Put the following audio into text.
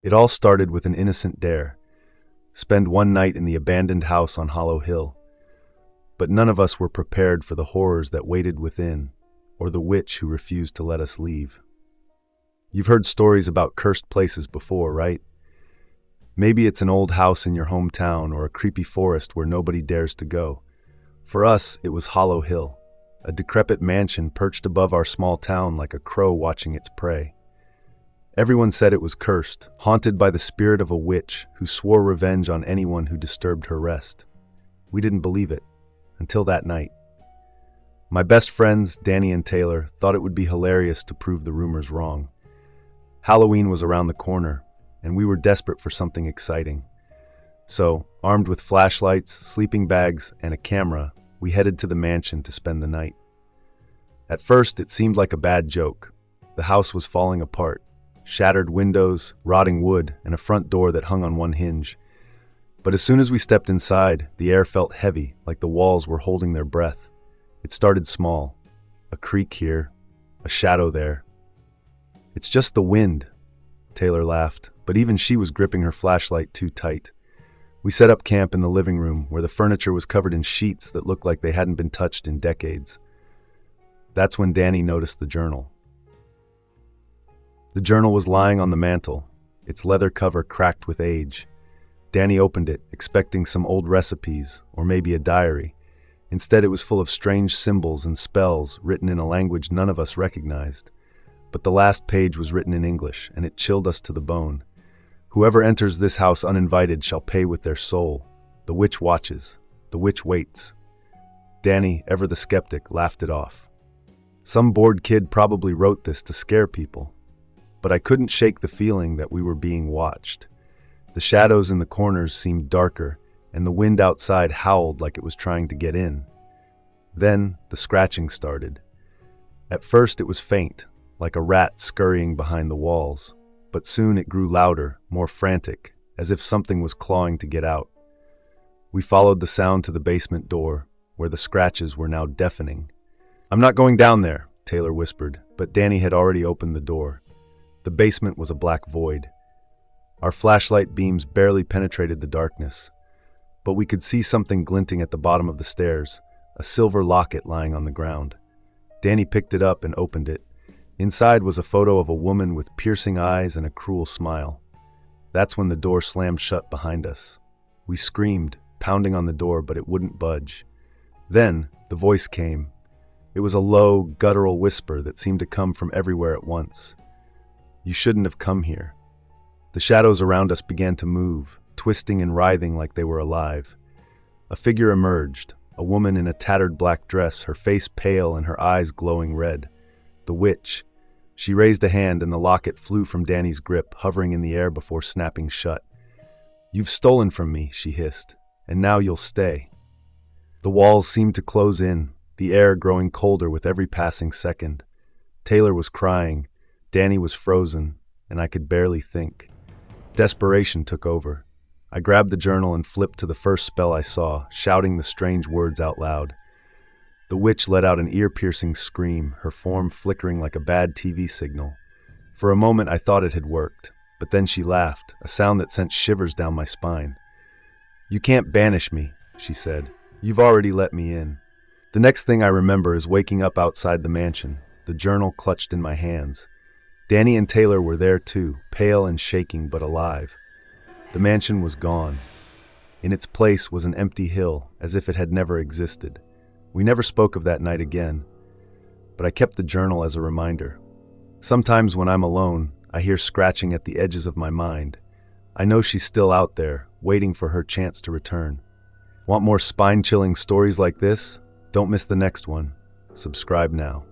It all started with an innocent dare. Spend one night in the abandoned house on Hollow Hill. But none of us were prepared for the horrors that waited within, or the witch who refused to let us leave. You've heard stories about cursed places before, right? Maybe it's an old house in your hometown or a creepy forest where nobody dares to go. For us, it was Hollow Hill, a decrepit mansion perched above our small town like a crow watching its prey. Everyone said it was cursed, haunted by the spirit of a witch who swore revenge on anyone who disturbed her rest. We didn't believe it, until that night. My best friends, Danny and Taylor, thought it would be hilarious to prove the rumors wrong. Halloween was around the corner, and we were desperate for something exciting. So, armed with flashlights, sleeping bags, and a camera, we headed to the mansion to spend the night. At first, it seemed like a bad joke. The house was falling apart. Shattered windows, rotting wood, and a front door that hung on one hinge. But as soon as we stepped inside, the air felt heavy, like the walls were holding their breath. It started small. A creak here, a shadow there. "It's just the wind," Taylor laughed, but even she was gripping her flashlight too tight. We set up camp in the living room, where the furniture was covered in sheets that looked like they hadn't been touched in decades. That's when Danny noticed the journal. The journal was lying on the mantel, its leather cover cracked with age. Danny opened it, expecting some old recipes, or maybe a diary. Instead, it was full of strange symbols and spells written in a language none of us recognized. But the last page was written in English, and it chilled us to the bone. "Whoever enters this house uninvited shall pay with their soul. The witch watches. The witch waits." Danny, ever the skeptic, laughed it off. Some bored kid probably wrote this to scare people. But I couldn't shake the feeling that we were being watched. The shadows in the corners seemed darker, and the wind outside howled like it was trying to get in. Then the scratching started. At first it was faint, like a rat scurrying behind the walls, but soon it grew louder, more frantic, as if something was clawing to get out. We followed the sound to the basement door, where the scratches were now deafening. "I'm not going down there," Taylor whispered, but Danny had already opened the door. The basement was a black void. Our flashlight beams barely penetrated the darkness, but we could see something glinting at the bottom of the stairs, a silver locket lying on the ground. Danny picked it up and opened it. Inside was a photo of a woman with piercing eyes and a cruel smile. That's when the door slammed shut behind us. We screamed, pounding on the door, but it wouldn't budge. Then the voice came. It was a low, guttural whisper that seemed to come from everywhere at once. "You shouldn't have come here." The shadows around us began to move, twisting and writhing like they were alive. A figure emerged, a woman in a tattered black dress, her face pale and her eyes glowing red. The witch. She raised a hand and the locket flew from Danny's grip, hovering in the air before snapping shut. "You've stolen from me," she hissed, "and now you'll stay." The walls seemed to close in, the air growing colder with every passing second. Taylor was crying, Danny was frozen, and I could barely think. Desperation took over. I grabbed the journal and flipped to the first spell I saw, shouting the strange words out loud. The witch let out an ear-piercing scream, her form flickering like a bad TV signal. For a moment I thought it had worked, but then she laughed, a sound that sent shivers down my spine. "You can't banish me," she said. "You've already let me in." The next thing I remember is waking up outside the mansion, the journal clutched in my hands. Danny and Taylor were there too, pale and shaking but alive. The mansion was gone. In its place was an empty hill, as if it had never existed. We never spoke of that night again, but I kept the journal as a reminder. Sometimes when I'm alone, I hear scratching at the edges of my mind. I know she's still out there, waiting for her chance to return. Want more spine-chilling stories like this? Don't miss the next one. Subscribe now.